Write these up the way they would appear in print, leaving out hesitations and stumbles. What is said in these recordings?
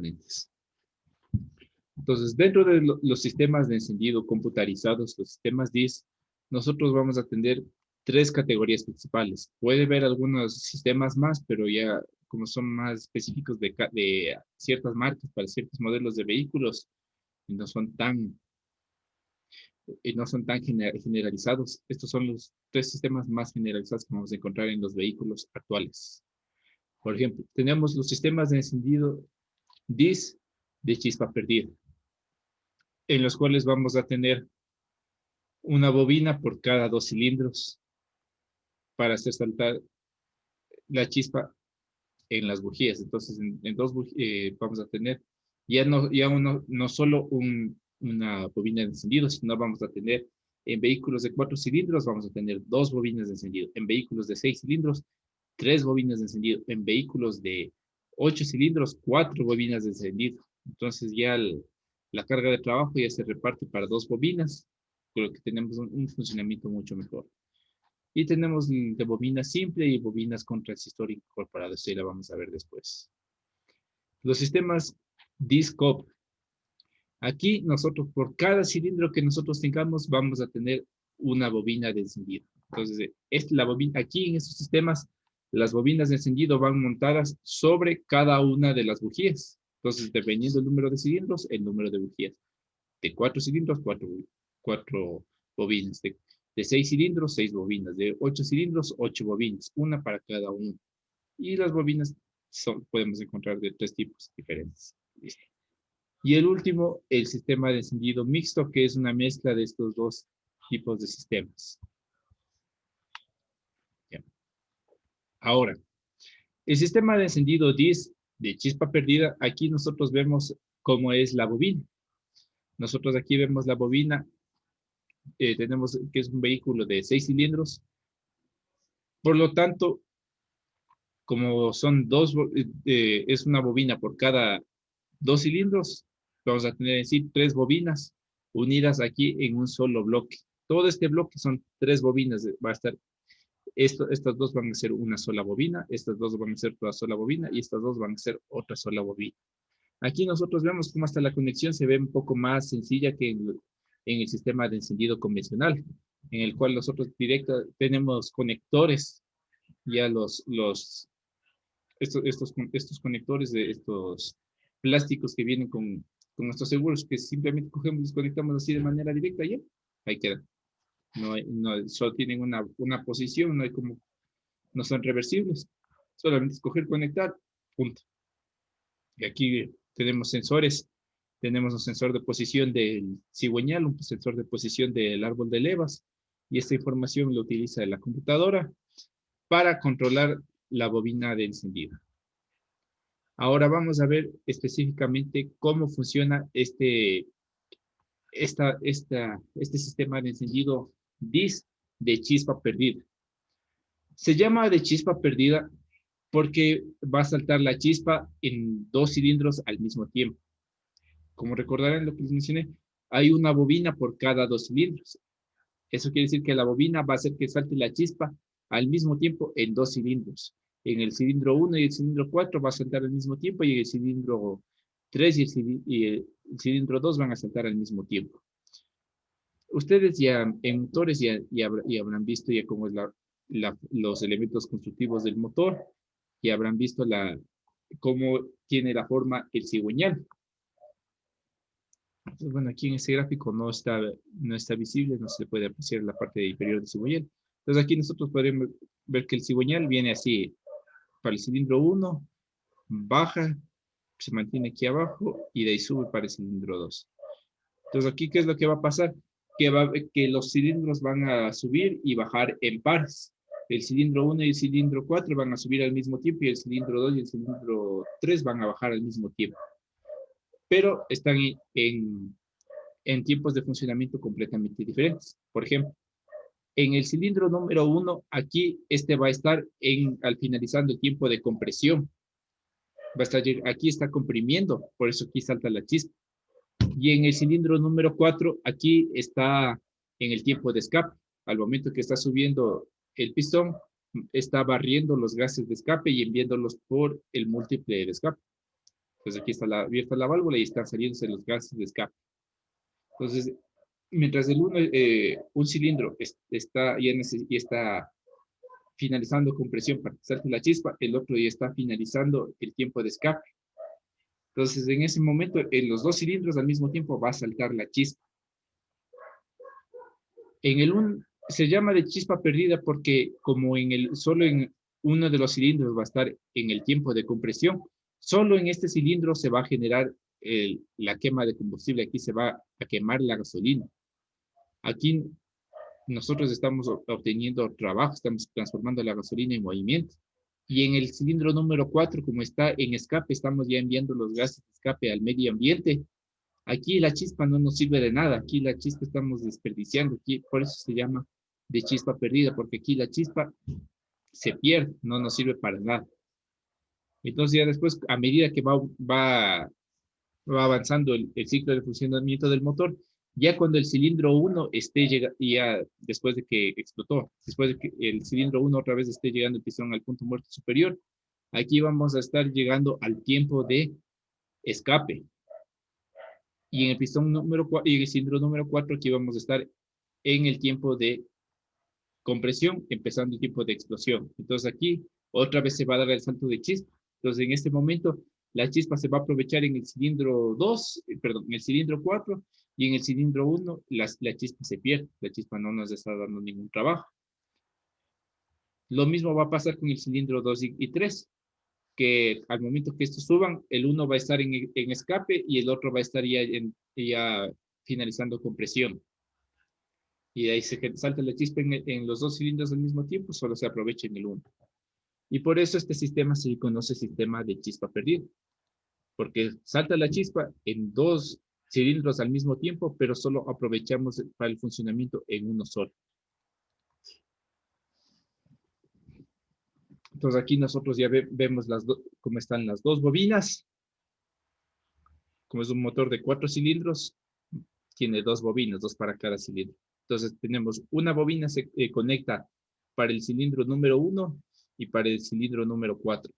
componentes. Entonces, dentro de los sistemas de encendido computarizados, los sistemas DIS, nosotros vamos a tener tres categorías principales. Puede haber algunos sistemas más, pero ya como son más específicos de ciertas marcas para ciertos modelos de vehículos, y no son tan generalizados. Estos son los tres sistemas más generalizados que vamos a encontrar en los vehículos actuales. Por ejemplo, tenemos los sistemas de encendido DIS de chispa perdida, en los cuales vamos a tener una bobina por cada 2 cilindros para hacer saltar la chispa en las bujías. Entonces, en dos vamos a tener no solo una bobina de encendido, sino vamos a tener en vehículos de 4 cilindros, vamos a tener 2 bobinas de encendido. En vehículos de 6 cilindros, 3 bobinas de encendido. En vehículos de 8 cilindros, 4 bobinas de encendido. Entonces ya la carga de trabajo ya se reparte para 2 bobinas, con lo que tenemos un funcionamiento mucho mejor. Y tenemos de bobina simple y bobinas con transistor incorporado. Eso ya la vamos a ver después. Los sistemas DIS-COP. Aquí nosotros, por cada cilindro que nosotros tengamos, vamos a tener una bobina de encendido. Entonces, aquí en estos sistemas, las bobinas de encendido van montadas sobre cada una de las bujías. Entonces, dependiendo del número de cilindros, el número de bujías. De 4 cilindros, 4 bobinas. De 6 cilindros, 6 bobinas. De 8 cilindros, 8 bobinas. Una para cada uno. Y las bobinas podemos encontrar de 3 tipos diferentes. Listo. Y el último, el sistema de encendido mixto, que es una mezcla de estos dos tipos de sistemas. Bien. Ahora, el sistema de encendido DIS de chispa perdida, aquí nosotros vemos cómo es la bobina. Nosotros aquí vemos la bobina, tenemos que es un vehículo de 6 cilindros. Por lo tanto, como son es una bobina por cada 2 cilindros, vamos a tener decir 3 bobinas unidas aquí en un solo bloque. Todo este bloque son 3 bobinas, va a estar, estas dos van a ser una sola bobina, estas dos van a ser otra sola bobina y estas dos van a ser otra sola bobina. Aquí nosotros vemos cómo hasta la conexión se ve un poco más sencilla que en el sistema de encendido convencional, en el cual nosotros tenemos conectores, ya estos conectores de estos plásticos que vienen con nuestros seguros, que simplemente cogemos y desconectamos así de manera directa, y ahí queda. Solo tienen una posición, no son reversibles. Solamente escoger conectar, punto. Y aquí tenemos sensores. Tenemos un sensor de posición del cigüeñal, un sensor de posición del árbol de levas, y esta información lo utiliza la computadora para controlar la bobina de encendido. Ahora vamos a ver específicamente cómo funciona este sistema de encendido DIS de chispa perdida. Se llama de chispa perdida porque va a saltar la chispa en 2 cilindros al mismo tiempo. Como recordarán lo que les mencioné, hay una bobina por cada 2 cilindros. Eso quiere decir que la bobina va a hacer que salte la chispa al mismo tiempo en 2 cilindros. En el cilindro 1 y el cilindro 4 va a saltar al mismo tiempo, y en el cilindro 3 y el cilindro 2 van a saltar al mismo tiempo. Ustedes ya en motores ya habrán visto ya cómo es los elementos constructivos del motor, y habrán visto cómo tiene la forma el cigüeñal. Entonces, bueno, aquí en este gráfico no está visible, no se puede apreciar la parte inferior del cigüeñal. Entonces aquí nosotros podemos ver que el cigüeñal viene así, para el cilindro 1, baja, se mantiene aquí abajo, y de ahí sube para el cilindro 2. Entonces aquí, ¿qué es lo que va a pasar? Que los cilindros van a subir y bajar en pares. El cilindro 1 y el cilindro 4 van a subir al mismo tiempo, y el cilindro 2 y el cilindro 3 van a bajar al mismo tiempo. Pero están en tiempos de funcionamiento completamente diferentes. Por ejemplo, en el cilindro número 1, aquí va a estar al finalizando el tiempo de compresión. Aquí está comprimiendo, por eso aquí salta la chispa. Y en el cilindro número 4, aquí está en el tiempo de escape. Al momento que está subiendo el pistón, está barriendo los gases de escape y enviándolos por el múltiple de escape. Entonces aquí está abierta la válvula y están saliéndose los gases de escape. Entonces, mientras un cilindro ya está finalizando compresión para que salte la chispa, el otro ya está finalizando el tiempo de escape. Entonces, en ese momento, en los dos cilindros al mismo tiempo va a saltar la chispa. Se llama de chispa perdida porque como solo en uno de los cilindros va a estar en el tiempo de compresión, solo en este cilindro se va a generar la quema de combustible. Aquí se va a quemar la gasolina. Aquí nosotros estamos obteniendo trabajo, estamos transformando la gasolina en movimiento. Y en el cilindro número 4, como está en escape, estamos ya enviando los gases de escape al medio ambiente. Aquí la chispa no nos sirve de nada, aquí la chispa estamos desperdiciando, aquí, por eso se llama de chispa perdida, porque aquí la chispa se pierde, no nos sirve para nada. Entonces ya después, a medida que va avanzando el ciclo de funcionamiento del motor, ya cuando el cilindro 1 esté llegando, ya después de que explotó, después de que el cilindro 1 otra vez esté llegando el pistón al punto muerto superior, aquí vamos a estar llegando al tiempo de escape. Y en el pistón número 4 y el cilindro número 4, aquí vamos a estar en el tiempo de compresión, empezando el tiempo de explosión. Entonces aquí otra vez se va a dar el salto de chispa. Entonces en este momento la chispa se va a aprovechar en el cilindro 2, perdón, en el cilindro 4 y en el cilindro 1 la chispa se pierde. La chispa no nos está dando ningún trabajo. Lo mismo va a pasar con el cilindro 2 y 3, que al momento que estos suban, el uno va a estar en escape y el otro va a estar ya finalizando compresión. Y de ahí se salta la chispa en los dos cilindros al mismo tiempo, solo se aprovecha en el uno. Y por eso este sistema se conoce sistema de chispa perdida, porque salta la chispa en dos cilindros al mismo tiempo, pero solo aprovechamos para el funcionamiento en uno solo. Entonces aquí nosotros ya vemos cómo están las dos bobinas. Como es un motor de 4 cilindros, tiene dos bobinas, dos para cada cilindro. Entonces tenemos una bobina se conecta para el cilindro número 1 y para el cilindro número 4.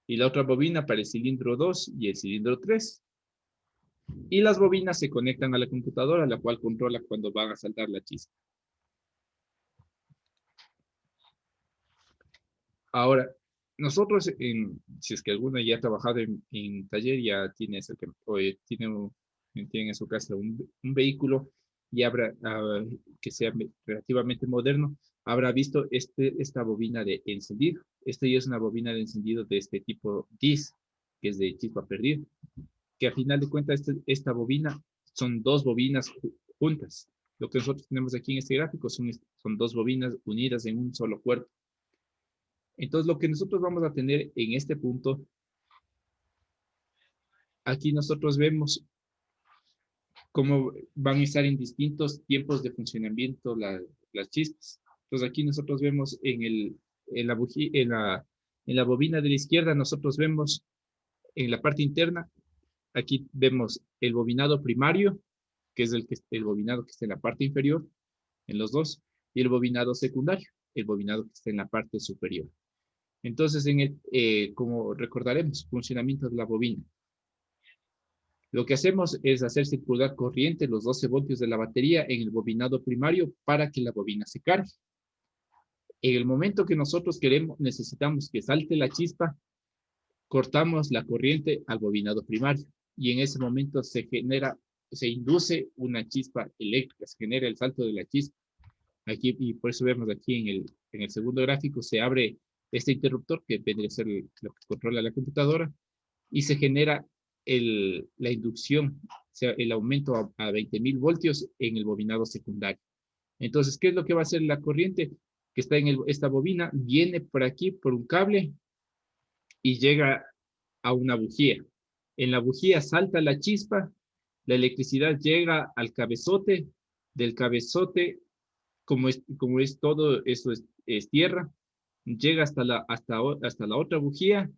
Y la otra bobina para el cilindro 2 y el cilindro 3. Y las bobinas se conectan a la computadora, la cual controla cuando van a saltar la chispa. Ahora, nosotros, si es que alguno ya ha trabajado en taller, ya tiene, tiene en su casa un vehículo y que sea relativamente moderno, habrá visto esta bobina de encendido. Esta ya es una bobina de encendido de este tipo DIS, que es de chispa perdida, que a final de cuentas esta bobina son dos bobinas juntas. Lo que nosotros tenemos aquí en este gráfico son dos bobinas unidas en un solo cuerpo. Entonces, lo que nosotros vamos a tener en este punto, aquí nosotros vemos cómo van a estar en distintos tiempos de funcionamiento las chispas. Entonces, aquí nosotros vemos en la bobina de la izquierda, nosotros vemos en la parte interna, aquí vemos el bobinado primario, que es el bobinado que está en la parte inferior, en los dos, y el bobinado secundario, el bobinado que está en la parte superior. Entonces, como recordaremos, funcionamiento de la bobina. Lo que hacemos es hacer circular corriente los 12 voltios de la batería en el bobinado primario para que la bobina se cargue. En el momento que nosotros necesitamos que salte la chispa, cortamos la corriente al bobinado primario y en ese momento se induce una chispa eléctrica, se genera el salto de la chispa. Aquí, y por eso vemos aquí en el segundo gráfico, se abre este interruptor que vendría a ser lo que controla la computadora y se genera la inducción, o sea, el aumento a 20.000 voltios en el bobinado secundario. Entonces, ¿qué es lo que va a hacer la corriente que está en esta bobina? Viene por aquí, por un cable, y llega a una bujía. En la bujía salta la chispa, la electricidad llega al cabezote, del cabezote, como es todo, eso es tierra, llega hasta la otra bujía,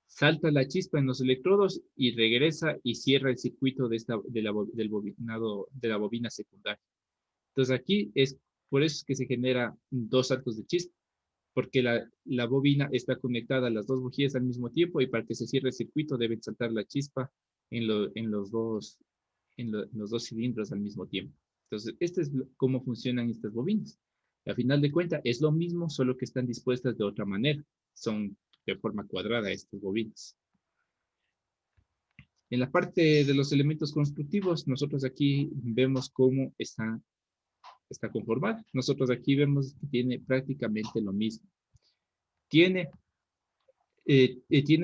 salta la chispa en los electrodos y regresa y cierra el circuito del bobinado, de la bobina secundaria. Entonces aquí por eso es que se genera dos saltos de chispa, porque la bobina está conectada a las dos bujías al mismo tiempo y para que se cierre el circuito deben saltar la chispa en los dos cilindros al mismo tiempo. Entonces, este es cómo funcionan estas bobinas. A final de cuentas, es lo mismo, solo que están dispuestas de otra manera. Son de forma cuadrada estas bobinas. En la parte de los elementos constructivos, nosotros aquí vemos cómo está conformada. Nosotros aquí vemos que tiene prácticamente lo mismo. Tiene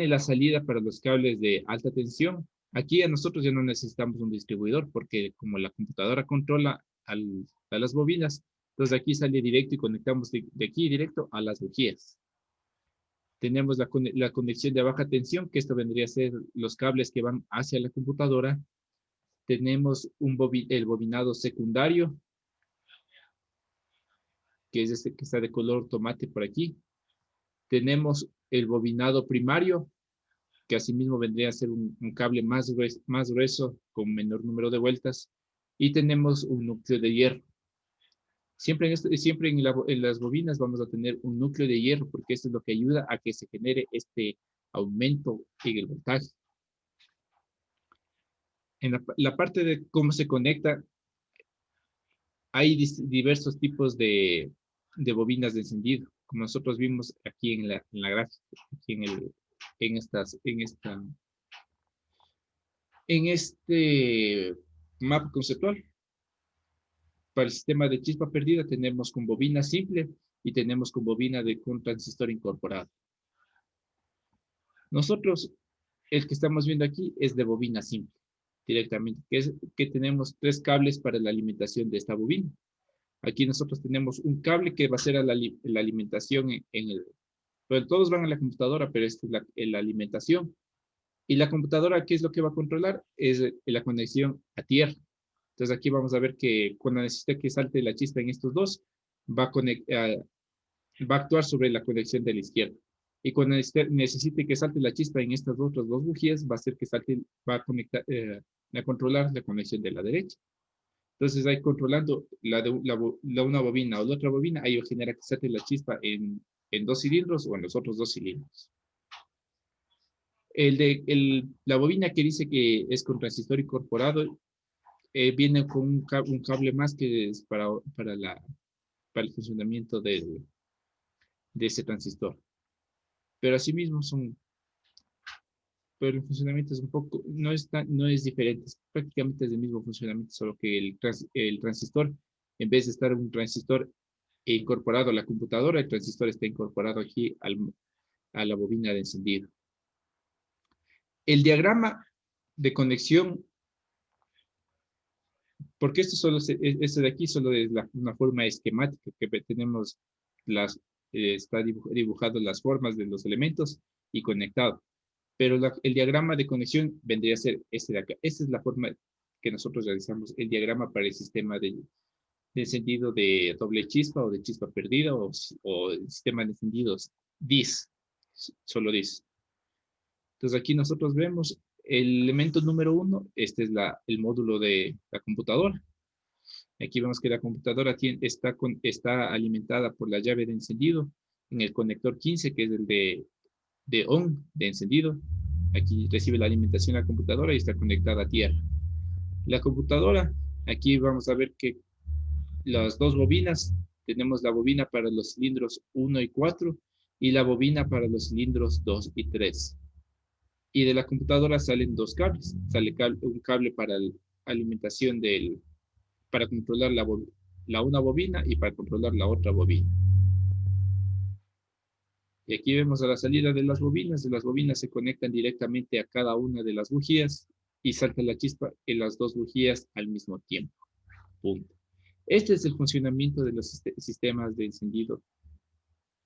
la salida para los cables de alta tensión. Aquí a nosotros ya no necesitamos un distribuidor porque como la computadora controla a las bobinas, entonces aquí sale directo y conectamos de aquí directo a las bujías. Tenemos la conexión de baja tensión, que esto vendría a ser los cables que van hacia la computadora. Tenemos el bobinado secundario, que es este que está de color tomate por aquí. Tenemos el bobinado primario, que asimismo vendría a ser un cable más grueso con menor número de vueltas. Y tenemos un núcleo de hierro. Siempre en las bobinas vamos a tener un núcleo de hierro, porque esto es lo que ayuda a que se genere este aumento en el voltaje. En la parte de cómo se conecta, hay diversos tipos de bobinas de encendido, como nosotros vimos aquí en la gráfica, aquí en este mapa conceptual. Para el sistema de chispa perdida tenemos con bobina simple y tenemos con bobina con transistor incorporado. Nosotros, el que estamos viendo aquí es de bobina simple, directamente, que tenemos 3 cables para la alimentación de esta bobina. Aquí nosotros tenemos un cable que va a ser la alimentación bueno, todos van a la computadora, pero esta es la alimentación. Y la computadora, ¿qué es lo que va a controlar? Es la conexión a tierra. Entonces aquí vamos a ver que cuando necesita que salte la chispa en estos dos, va a actuar sobre la conexión de la izquierda. Y cuando necesite que salte la chispa en estas otras dos bujías, va a hacer que salte, a controlar la conexión de la derecha. Entonces ahí controlando una bobina o la otra bobina, ahí genera que salte la chispa en 2 cilindros o en los otros 2 cilindros. La bobina que dice que es con transistor incorporado, viene con un cable más que es para el funcionamiento de ese transistor. Pero asimismo pero el funcionamiento es no es diferente, prácticamente es el mismo funcionamiento, solo que el transistor, en vez de estar un transistor incorporado a la computadora, el transistor está incorporado aquí a la bobina de encendido. El diagrama de conexión, porque esto de aquí solo es una forma esquemática que tenemos, está dibujado las formas de los elementos y conectado. Pero el diagrama de conexión vendría a ser este de acá. Esta es la forma que nosotros realizamos el diagrama para el sistema de encendido de doble chispa o de chispa perdida o el sistema de encendidos DIS, solo DIS. Entonces aquí nosotros vemos el elemento número 1, este es el módulo de la computadora. Aquí vemos que la computadora está alimentada por la llave de encendido en el conector 15, que es el de on, de encendido. Aquí recibe la alimentación a la computadora y está conectada a tierra. La computadora, aquí vamos a ver que las dos bobinas, tenemos la bobina para los cilindros 1 y 4 y la bobina para los cilindros 2 y 3. Y de la computadora salen 2 cables. Sale un cable para la alimentación para controlar una bobina y para controlar la otra bobina. Y aquí vemos a la salida de las bobinas se conectan directamente a cada una de las bujías y salta la chispa en las dos bujías al mismo tiempo. Punto. Este es el funcionamiento de los sistemas de encendido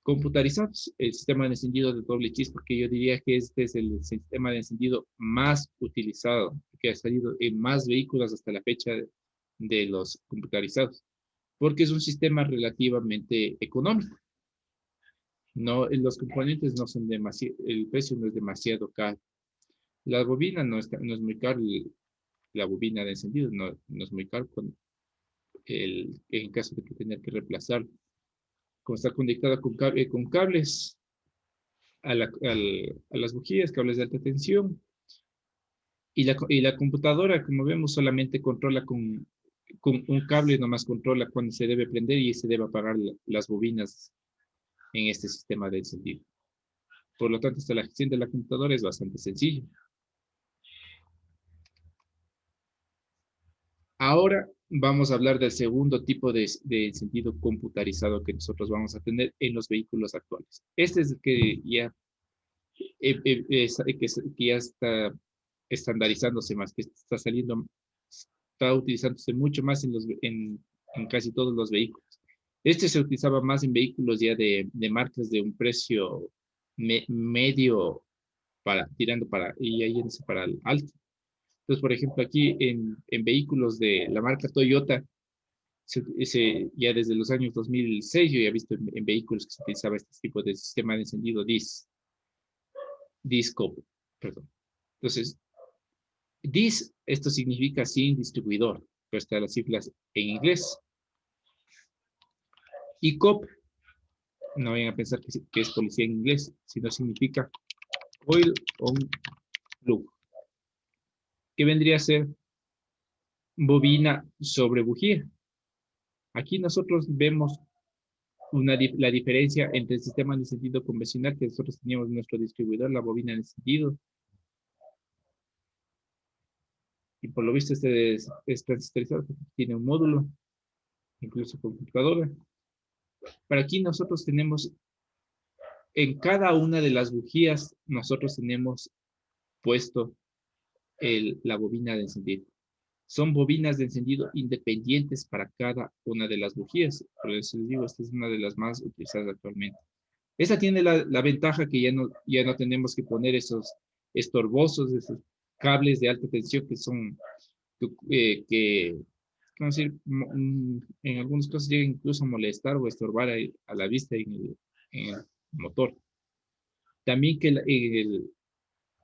computarizados. El sistema de encendido de doble chispa, que yo diría que este es el sistema de encendido más utilizado, que ha salido en más vehículos hasta la fecha de los computarizados, porque es un sistema relativamente económico. No, los componentes no son demasiado, el precio no es demasiado caro. La bobina no es muy caro, la bobina de encendido no es muy caro en caso de que tener que reemplazar. como está conectada con cables a las bujías, cables de alta tensión, y la computadora, como vemos, solamente controla con un cable, nomás controla cuando se debe prender y se debe apagar las bobinas en este sistema de encendido. Por lo tanto, la gestión de la computadora es bastante sencilla. Ahora vamos a hablar del segundo tipo de encendido computarizado que nosotros vamos a tener en los vehículos actuales. Este es el que ya, que ya está estandarizándose más, que está saliendo, está utilizándose mucho más en casi todos los vehículos. Este se utilizaba más en vehículos ya de marcas de un precio medio tirando para, y ahí para el alto. Entonces, por ejemplo, aquí en vehículos de la marca Toyota, ya desde los años 2006, yo ya he visto en vehículos que se utilizaba este tipo de sistema de encendido DISCO, perdón. Entonces, DIS, esto significa sin distribuidor, pero están las siglas en inglés. Y COP, no vayan a pensar que es policía en inglés, sino significa Coil on Plug, que vendría a ser bobina sobre bujía. Aquí nosotros vemos la diferencia entre el sistema de encendido convencional, que nosotros teníamos nuestro distribuidor, la bobina de encendido, y por lo visto este es transistorizado, tiene un módulo, incluso computadora. Pero aquí nosotros tenemos, en cada una de las bujías, nosotros tenemos puesto la bobina de encendido. Son bobinas de encendido independientes para cada una de las bujías. Por eso les digo, esta es una de las más utilizadas actualmente. Esta tiene la ventaja que ya no tenemos que poner esos estorbosos, esos cables de alta tensión que son, ¿cómo decir? En algunos casos llegan incluso a molestar o estorbar a la vista en el motor. También que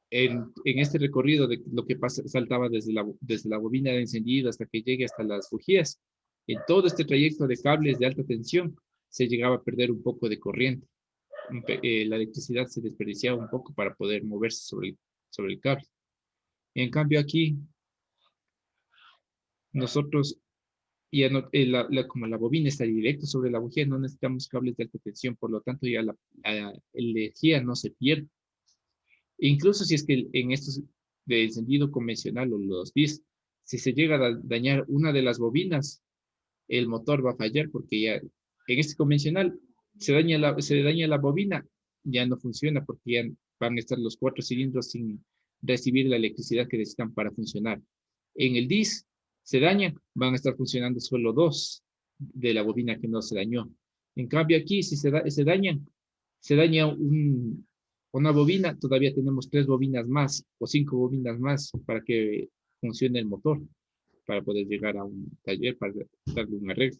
en este recorrido de lo que saltaba desde la bobina de encendido hasta que llegue hasta las bujías, en todo este trayecto de cables de alta tensión se llegaba a perder un poco de corriente. La electricidad se desperdiciaba un poco para poder moverse sobre el cable. En cambio aquí, nosotros, ya no, como la bobina está directo sobre la bujía, no necesitamos cables de alta tensión, por lo tanto ya la energía no se pierde. Incluso si es que en estos de encendido convencional o los DIS, si se llega a dañar una de las bobinas, el motor va a fallar porque ya en este convencional se daña la bobina, ya no funciona porque ya van a estar los 4 cilindros sin recibir la electricidad que necesitan para funcionar. En el DIS se dañan, van a estar funcionando solo 2 de la bobina que no se dañó. En cambio aquí, si se daña una bobina, todavía tenemos 3 bobinas más o 5 bobinas más para que funcione el motor, para poder llegar a un taller para darle un arreglo.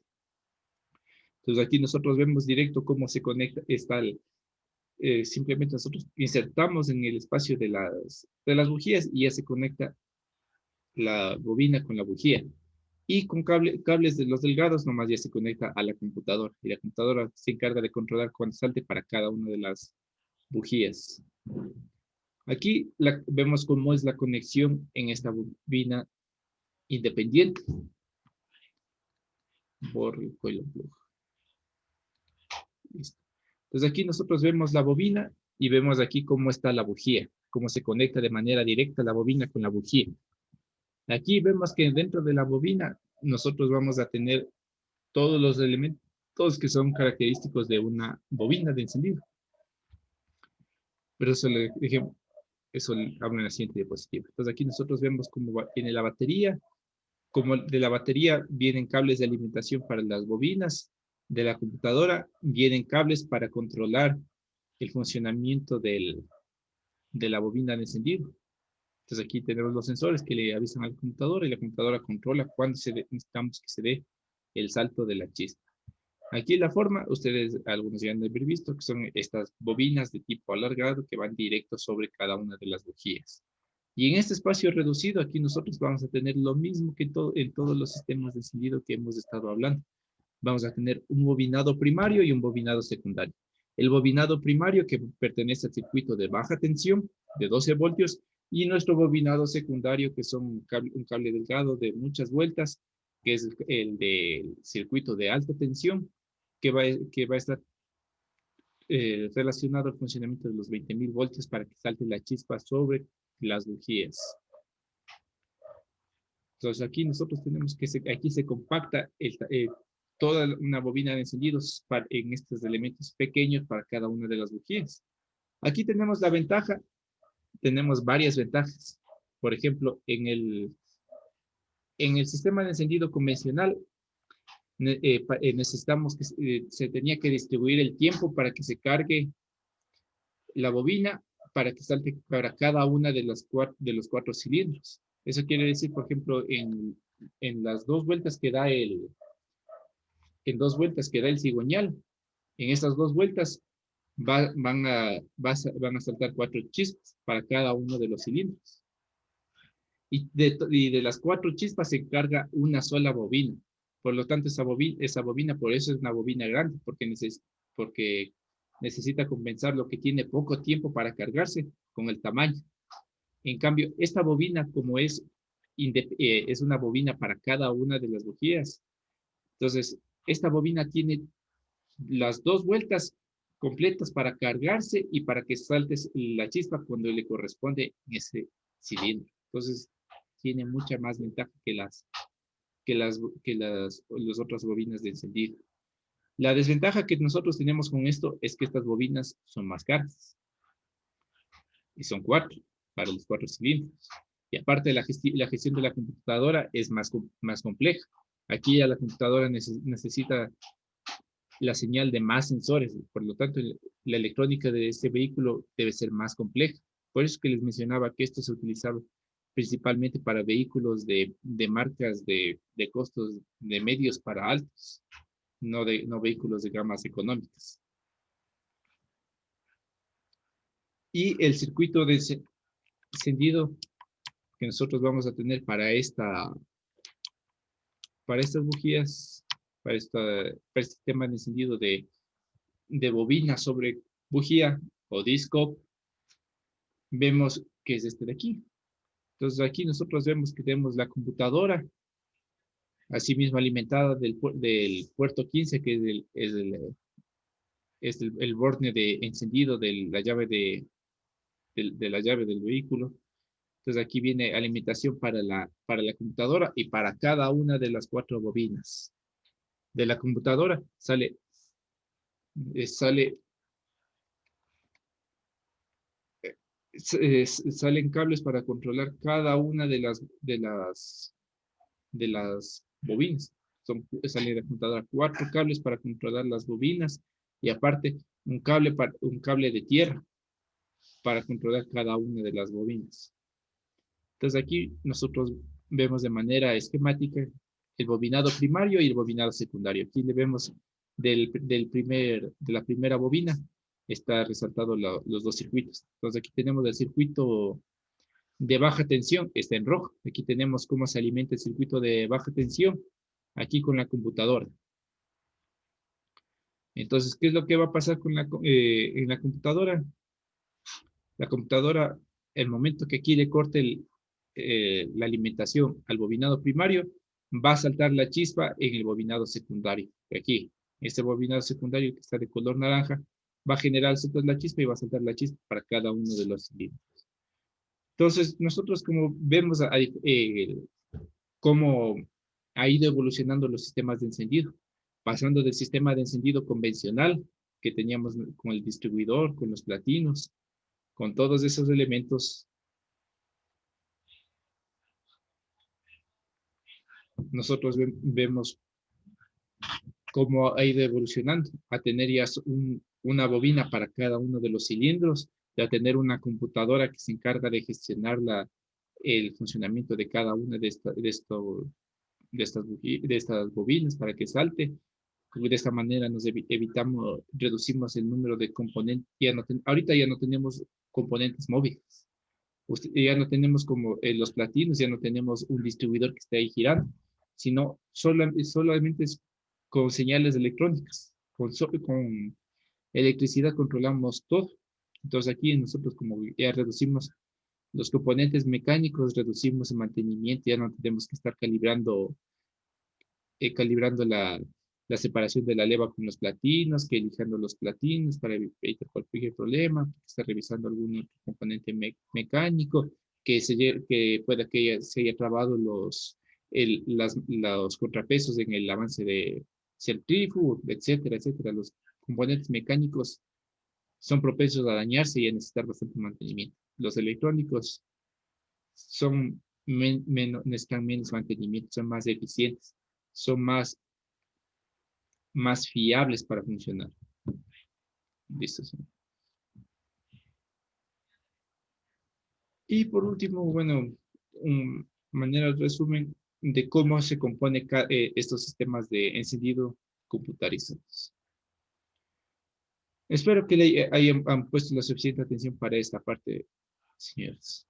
Entonces aquí nosotros vemos directo cómo se conecta, simplemente nosotros insertamos en el espacio de las bujías y ya se conecta la bobina con la bujía. Y con cables de los delgados nomás ya se conecta a la computadora. Y la computadora se encarga de controlar cuando salte para cada una de las bujías. Aquí vemos cómo es la conexión en esta bobina independiente por el coil plug. Listo. Entonces aquí nosotros vemos la bobina y vemos aquí cómo está la bujía, cómo se conecta de manera directa la bobina con la bujía. Aquí vemos que dentro de la bobina nosotros vamos a tener todos los elementos que son característicos de una bobina de encendido. Pero eso habla en la siguiente diapositiva. Entonces aquí nosotros vemos cómo viene la batería, como de la batería vienen cables de alimentación para las bobinas, de la computadora vienen cables para controlar el funcionamiento de la bobina de encendido. Entonces aquí tenemos los sensores que le avisan a la computadora y la computadora controla cuándo necesitamos que se dé el salto de la chispa. Aquí la forma, ustedes algunos ya han de haber visto que son estas bobinas de tipo alargado que van directo sobre cada una de las bujías. Y en este espacio reducido, aquí nosotros vamos a tener lo mismo que en todos los sistemas de encendido que hemos estado hablando. vamos a tener un bobinado primario y un bobinado secundario. El bobinado primario que pertenece al circuito de baja tensión de 12 voltios y nuestro bobinado secundario que son un cable delgado de muchas vueltas, que es el del circuito de alta tensión, que va a estar relacionado al funcionamiento de los 20.000 voltios para que salte la chispa sobre las bujías. Entonces aquí nosotros tenemos que, aquí se compacta toda una bobina de encendidos en estos elementos pequeños para cada una de las bujías. Aquí tenemos la ventaja, tenemos varias ventajas. Por ejemplo, en el sistema de encendido convencional, necesitamos que se tenía que distribuir el tiempo para que se cargue la bobina para que salte para cada una de los cuatro cilindros. Eso quiere decir, por ejemplo, en las dos vueltas que da en dos vueltas que da el cigüeñal, en esas dos vueltas van a saltar 4 chispas para cada uno de los cilindros. Y de las 4 chispas se encarga una sola bobina. Por lo tanto, esa bobina, por eso es una bobina grande, porque necesita compensar lo que tiene poco tiempo para cargarse con el tamaño. En cambio, esta bobina, como es una bobina para cada una de las bujías, entonces, esta bobina tiene las 2 vueltas completas para cargarse y para que salte la chispa cuando le corresponde en ese cilindro. Entonces, tiene mucha más ventaja que las otras bobinas de encendido. La desventaja que nosotros tenemos con esto es que estas bobinas son más caras. Y son 4 para los 4 cilindros. Y aparte, la gestión de la computadora es más compleja. Aquí ya la computadora necesita la señal de más sensores. Por lo tanto, la electrónica de este vehículo debe ser más compleja. Por eso que les mencionaba que esto se utilizaba principalmente para vehículos de marcas de costos de medios para altos, no vehículos de gamas económicas. Y el circuito de encendido que nosotros vamos a tener para estas bujías, para este sistema de encendido de bobina sobre bujía o disco, vemos que es este de aquí. Entonces aquí nosotros vemos que tenemos la computadora, asimismo alimentada del puerto 15, que es el borne de encendido de la llave de la llave del vehículo. Entonces aquí viene alimentación para la computadora y para cada una de las 4 bobinas. De la computadora salen cables para controlar cada una de las bobinas. Sale de la computadora 4 cables para controlar las bobinas y aparte un cable de tierra para controlar cada una de las bobinas. Entonces aquí nosotros vemos de manera esquemática el bobinado primario y el bobinado secundario. Aquí le vemos de la primera bobina, está resaltado los 2 circuitos. Entonces aquí tenemos el circuito de baja tensión, está en rojo. Aquí tenemos cómo se alimenta el circuito de baja tensión, aquí con la computadora. Entonces, ¿qué es lo que va a pasar en la computadora? La computadora, el momento que aquí le corte la alimentación al bobinado primario, va a saltar la chispa en el bobinado secundario. Aquí, este bobinado secundario que está de color naranja, va a generar la chispa y va a saltar la chispa para cada uno de los cilindros. Entonces, nosotros como vemos cómo ha ido evolucionando los sistemas de encendido, pasando del sistema de encendido convencional que teníamos con el distribuidor, con los platinos, con todos esos elementos, nosotros vemos cómo ha ido evolucionando, a tener ya una bobina para cada uno de los cilindros, y a tener una computadora que se encarga de gestionar el funcionamiento de cada una de estas bobinas para que salte. De esta manera nos reducimos el número de componentes. Ahorita ya no tenemos componentes móviles. Ya no tenemos como los platinos, ya no tenemos un distribuidor que esté ahí girando, sino solamente con señales electrónicas. Con electricidad controlamos todo. Entonces aquí nosotros como ya reducimos los componentes mecánicos, reducimos el mantenimiento, ya no tenemos que estar calibrando la separación de la leva con los platinos, que eligiendo los platinos para evitar cualquier problema, que está revisando algún otro componente mecánico, que pueda que se haya trabado los contrapesos en el avance de centrífugo, etcétera, etcétera. Los componentes mecánicos son propensos a dañarse y a necesitar bastante mantenimiento. Los electrónicos necesitan menos mantenimiento, son más eficientes, son más fiables para funcionar. Listo. Sí. Y por último, bueno, manera de resumen de cómo se compone estos sistemas de encendido computarizados. Espero que han puesto la suficiente atención para esta parte, señores.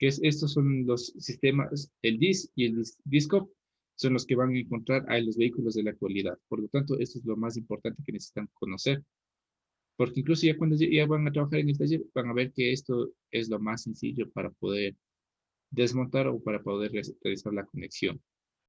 Estos son los sistemas, el DIS y el DISCOP, son los que van a encontrar a los vehículos de la actualidad. Por lo tanto, esto es lo más importante que necesitan conocer. Porque incluso ya cuando ya van a trabajar en el taller, van a ver que esto es lo más sencillo para poder desmontar o para poder realizar la conexión.